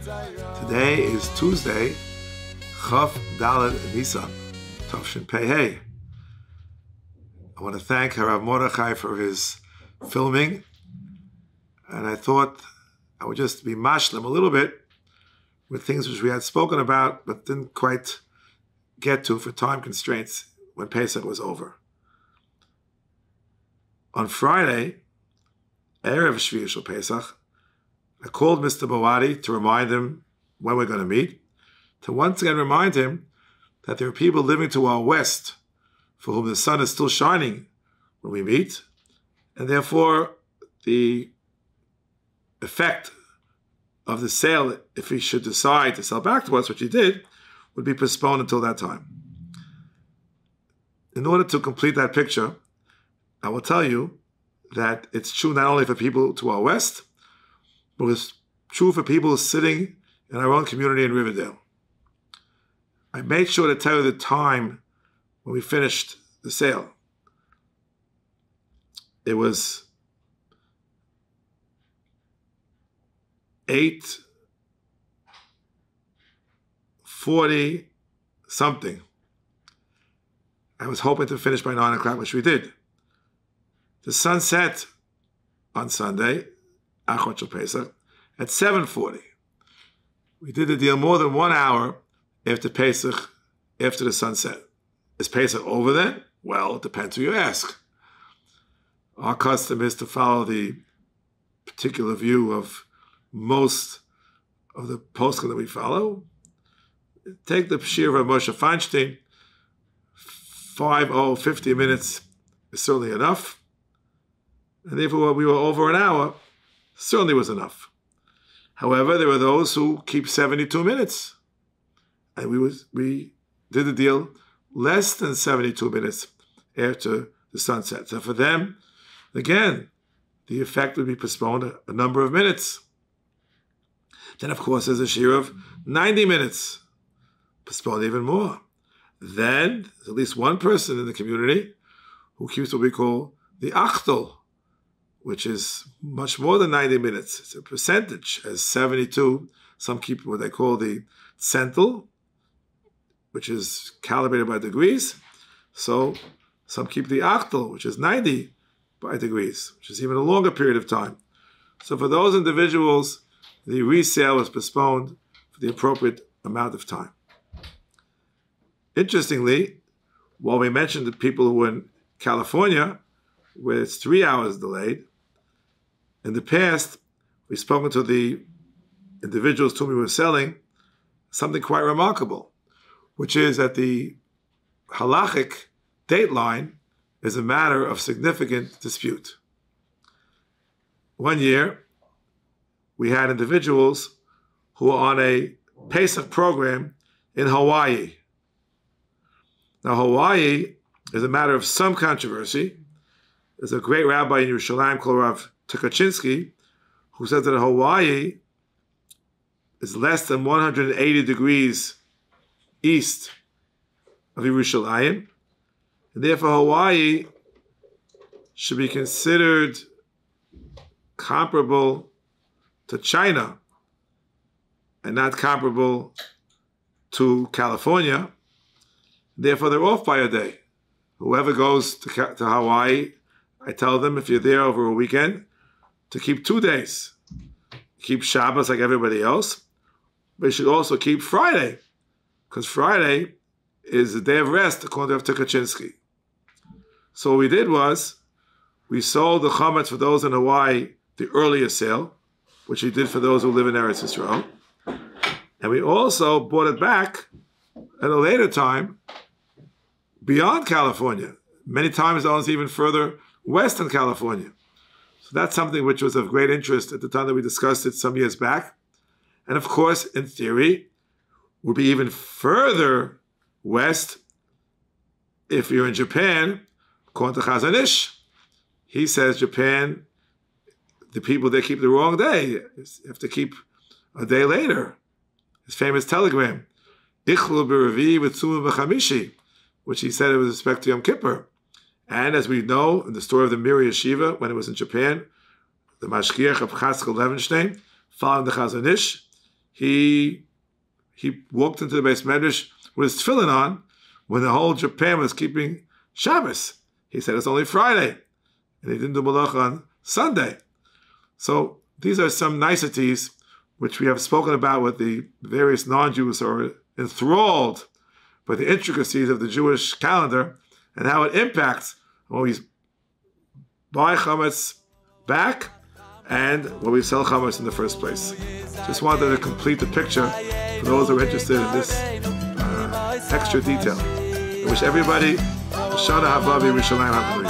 Today is Tuesday, Chaf Daled Nisan, Tavshin Pei Hey. I want to thank Rav Mordechai for his filming, and I thought I would just be mashlim a little bit with things which we had spoken about but didn't quite get to for time constraints when Pesach was over. On Friday, Erev Shvi Shel Pesach, I called Mr. Bawadi to remind him when we're going to meet, to once again remind him that there are people living to our west for whom the sun is still shining when we meet, and therefore the effect of the sale, if he should decide to sell back to us, which he did, would be postponed until that time. In order to complete that picture, I will tell you that it's true not only for people to our west, but it's true for people sitting in our own community in Riverdale. I made sure to tell you the time when we finished the sale. It was 8:40 something. I was hoping to finish by 9 o'clock, which we did. The sun set on Sunday, Achot Shel Pesach, at 7:40. We did the deal more than 1 hour after Pesach, after the sunset. Is Pesach over then? Well, it depends who you ask. Our custom is to follow the particular view of most of the poskim that we follow. Take the Shir of Moshe Feinstein, 50 minutes is certainly enough. And if we were over an hour, certainly was enough. However, there were those who keep 72 minutes. And we did the deal less than 72 minutes after the sunset. So for them, again, the effect would be postponed a number of minutes. Then, of course, there's a shir of 90 minutes, postponed even more. Then, there's at least one person in the community who keeps what we call the achtel, which is much more than 90 minutes. It's a percentage, as 72. Some keep what they call the centel, which is calibrated by degrees. So some keep the achtel, which is 90 by degrees, which is even a longer period of time. So for those individuals, the resale was postponed for the appropriate amount of time. Interestingly, while we mentioned the people who were in California, where it's 3 hours delayed, in the past, we've spoken to the individuals to whom we were selling something quite remarkable, which is that the halachic date line is a matter of significant dispute. One year, we had individuals who were on a Pesach program in Hawaii. Now, Hawaii is a matter of some controversy. There's a great rabbi in Yerushalayim called Rav Tukachinsky, who says that Hawaii is less than 180 degrees east of Yerushalayim, and therefore Hawaii should be considered comparable to China and not comparable to California. Therefore, they're off by a day. Whoever goes to Hawaii, I tell them, if you're there over a weekend, to keep 2 days. Keep Shabbos like everybody else, but you should also keep Friday, because Friday is a day of rest, according to Tukachinsky. So what we did was, we sold the Chametz for those in Hawaii, the earlier sale, which we did for those who live in Eretz Yisrael. And we also bought it back at a later time, beyond California. Many times it's even further west in California. So that's something which was of great interest at the time that we discussed it some years back. And of course, in theory, would be even further west if you're in Japan, according to Chazon Ish. He says Japan, the people there keep the wrong day. You have to keep a day later. His famous telegram, Ichlu b'Revi v'tzuma b'Chamishi, which he said with respect to Yom Kippur. And as we know, in the story of the Mir Yeshiva, when it was in Japan, the Mashgiach of Chatzkel Levenstein, following the Chazon Ish, he walked into the Beis Medrash with his tefillin on when the whole Japan was keeping Shabbos. He said it's only Friday, and he didn't do malacha on Sunday. So these are some niceties which we have spoken about with the various non-Jews who are enthralled by the intricacies of the Jewish calendar and how it impacts when we buy chametz back and when we sell chametz in the first place. Just wanted to complete the picture for those who are interested in this extra detail. I wish everybody Shana Haba B'Yerushalayim.